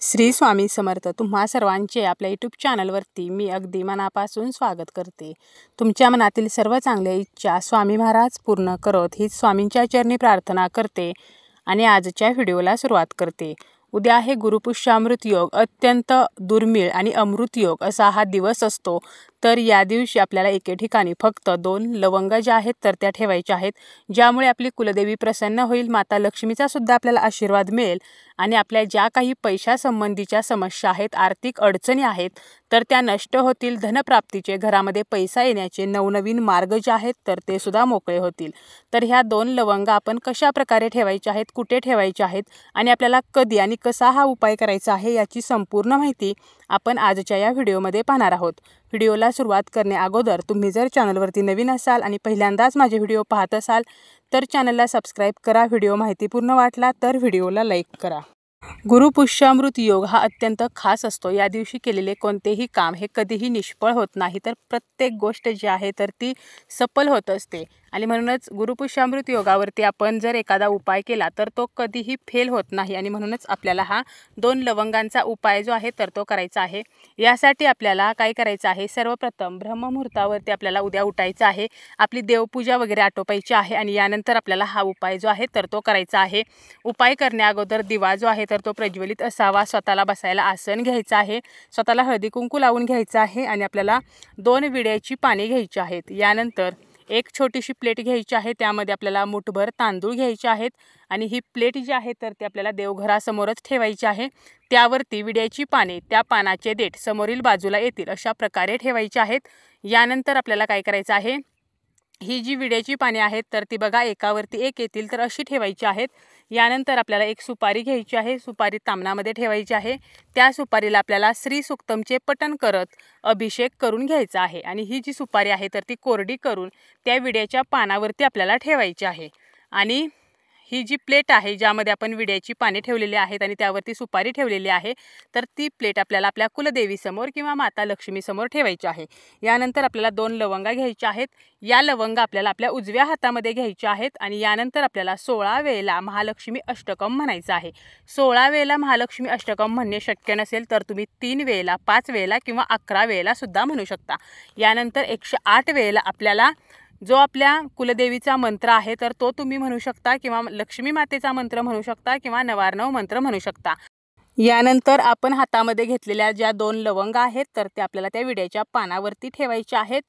श्री स्वामी समर्थ. तुम्हा सर्वांचे आपल्या यूट्यूब चॅनलवरती मी अगदी मनापासून स्वागत करते. तुमच्या मनातील सर्व चांगल्या इच्छा स्वामी महाराज पूर्ण करत हीच स्वामींच्या चरणी प्रार्थना करते आणि आजच्या व्हिडिओला सुरुवात करते. उद्या आहे गुरुपुष्यामृत योग. अत्यंत दुर्मिळ आणि अमृत योग असा हा दिवस असतो. तर या दिवशी आपल्याला एके ठिकाणी फक्त 2 लवंग ज्या आहेत तर त्या ठेवायच्या आहेत, ज्यामुळे आपली कुलदेवी प्रसन्न होईल, माता लक्ष्मीचा सुद्धा आपल्याला आशीर्वाद मिळेल आणि आपल्या ज्या काही पैशासंबंधीच्या समस्या आहेत, आर्थिक अडचणी आहेत तर त्या नष्ट होतील. धनप्राप्तीचे, घरामध्ये पैसा येण्याचे नवनवीन मार्ग जे आहेत तर ते सुद्धा मोकळे होतील. तर ह्या 2 लवंग आपण कशा प्रकारे ठेवायच्या आहेत, कुठे ठेवायच्या आहेत आणि आपल्याला कधी आणि कसा हा उपाय करायचा आहे याची संपूर्ण माहिती आपण आजच्या या व्हिडिओमध्ये पाहणार आहोत. व्हिडिओला सुरुवात करण्या अगोदर तुम्ही जर चॅनलवरती नवीन असाल आणि पहिल्यांदाच माझे व्हिडिओ पाहत असाल तर चॅनलला सबस्क्राईब करा. व्हिडिओ माहितीपूर्ण वाटला तर व्हिडिओला लाईक करा. गुरुपुष्यामृत योग हा अत्यंत खास असतो. या दिवशी केलेले कोणतेही काम हे कधीही निष्फळ होत नाही, तर प्रत्येक गोष्ट जी आहे तर ती सफल होत असते. आणि म्हणूनच गुरुपुष्यामृत योगावरती आपण जर एखादा उपाय केला तर तो कधीही फेल होत नाही आणि म्हणूनच आपल्याला हा 2 लवंगांचा उपाय जो आहे तर तो करायचा आहे. यासाठी आपल्याला काय करायचं आहे, सर्वप्रथम ब्रह्ममुहूर्तावरती आपल्याला उद्या उठायचं आहे, आपली देवपूजा वगैरे आटोपायची आहे आणि यानंतर आपल्याला हा उपाय जो आहे तर तो करायचा आहे. उपाय करण्या अगोदर दिवा जो आहे तर तो प्रज्वलित असावा. स्वतःला बसायला आसन घ्यायचं आहे, स्वतःला हळदी कुंकू लावून घ्यायचं आहे आणि आपल्याला 2 विड्याची पाने घ्यायची आहेत. यानंतर एक छोटीशी प्लेट घ्यायची आहे, त्यामध्ये आपल्याला मुठभर तांदूळ घ्यायचे आहेत आणि ही प्लेट जी आहे तर ती आपल्याला देवघरासमोरच ठेवायची आहे. त्यावरती विड्याची पाने, त्या पानाचे देठ समोरील बाजूला येतील अशा प्रकारे ठेवायची आहेत. यानंतर आपल्याला काय करायचं आहे, ही जी विड्याची पाने आहेत तर ती बघा एकावरती एक येतील तर अशी ठेवायची आहेत. यानंतर आपल्याला एक सुपारी घ्यायची आहे, सुपारी तामणामध्ये ठेवायची आहे. त्या सुपारीला आपल्याला श्री सूक्तमचे पठण करत अभिषेक करून घ्यायचा आहे आणि ही जी सुपारी आहे तर ती कोरडी करून त्या विड्याच्या पानावरती आपल्याला ठेवायची आहे. आणि ही जी प्लेट आहे ज्यामध्ये आपण विड्याची पाने ठेवलेली आहेत आणि त्यावरती सुपारी ठेवलेली आहे तर ती प्लेट आपल्याला आपल्या कुलदेवीसमोर किंवा माता लक्ष्मीसमोर ठेवायची आहे. यानंतर आपल्याला 2 लवंगा घ्यायच्या आहेत. या लवंगा आपल्याला आपल्या उजव्या हातामध्ये घ्यायच्या आहेत आणि यानंतर आपल्याला 16 वेळेला महालक्ष्मी अष्टकम म्हणायचं आहे. 16 वेळेला महालक्ष्मी अष्टकम म्हणणे शक्य नसेल तर तुम्ही 3 वेळेला, 5 वेळेला किंवा 11 वेळेला सुद्धा म्हणू शकता. यानंतर 108 वेळेला आपल्याला जो आपल्या कुलदेवीचा मंत्र आहे तर तो तुम्ही म्हणू शकता किंवा लक्ष्मी मातेचा मंत्र म्हणू शकता किंवा नवार्णव मंत्र म्हणू शकता. यानंतर आपण हातामध्ये घेतलेल्या ज्या 2 लवंग आहेत तर ते आपल्याला त्या विड्याच्या पानावरती ठेवायच्या आहेत.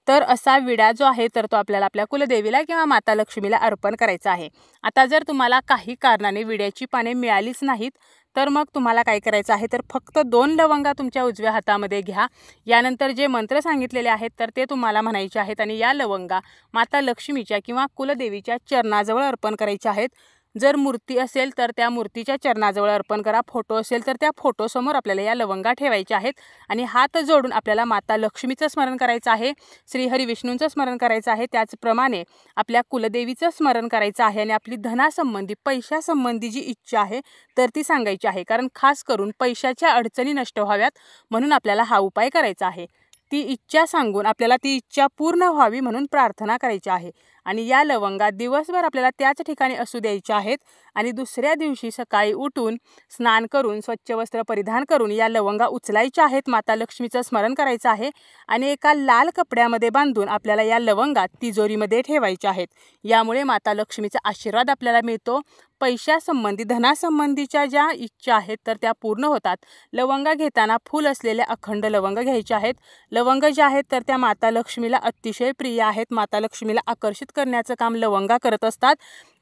तर असा विडा जो आहे तर तो आपल्याला आपल्या कुलदेवीला किंवा माता लक्ष्मीला अर्पण करायचा आहे. आता जर तुम्हाला काही कारणाने विड्याची पाने मिळालीच नाहीत तर मग तुम्हाला काय करायचं आहे, तर फक्त 2 लवंगा तुमच्या उजव्या हातामध्ये घ्या. यानंतर जे मंत्र सांगितलेले आहेत तर ते तुम्हाला म्हणायचे आहेत आणि या लवंगा माता लक्ष्मीच्या किंवा कुलदेवीच्या चरणाजवळ अर्पण करायचे आहेत. जर मूर्ती असेल तर त्या मूर्तीच्या चरणाजवळ अर्पण करा, फोटो असेल तर त्या फोटोसमोर आपल्याला या लवंगा ठेवायच्या आहेत आणि हात जोडून आपल्याला माता लक्ष्मीचं स्मरण करायचं आहे, श्रीहरी विष्णूंचं स्मरण करायचं आहे, त्याचप्रमाणे आपल्या कुलदेवीचं स्मरण करायचं आहे आणि आपली धनासंबंधी, पैशासंबंधी जी इच्छा आहे तर ती सांगायची आहे. कारण खास करून पैशाच्या अडचणी नष्ट व्हाव्यात म्हणून आपल्याला हा उपाय करायचा आहे. ती इच्छा सांगून आपल्याला ती इच्छा पूर्ण व्हावी म्हणून प्रार्थना करायची आहे. आणि या लवंगा दिवसभर आपल्याला त्याच ठिकाणी असू द्यायच्या आहेत आणि दुसऱ्या दिवशी सकाळी उठून स्नान करून स्वच्छ वस्त्र परिधान करून या लवंगा उचलायच्या आहेत, माता लक्ष्मीचं स्मरण करायचं आहे आणि एका लाल कपड्यामध्ये बांधून आपल्याला या लवंगा तिजोरीमध्ये ठेवायच्या आहेत. यामुळे माता लक्ष्मीचा आशीर्वाद आपल्याला मिळतो. पैशासंबंधी, धनासंबंधीच्या ज्या इच्छा आहेत तर त्या पूर्ण होतात. लवंगा घेताना फूल असलेले अखंड लवंग घ्यायचे आहेत. लवंग ज्या आहेत तर त्या माता लक्ष्मीला अतिशय प्रिय आहेत. माता लक्ष्मीला आकर्षित करण्याचं काम लवंगा करत असतात.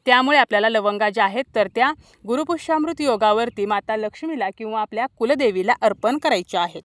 त्यामुळे आपल्याला लवंगा ज्या आहेत तर त्या गुरुपुष्यामृत योगावरती माता लक्ष्मीला किंवा आपल्या कुलदेवीला अर्पण करायच्या आहेत.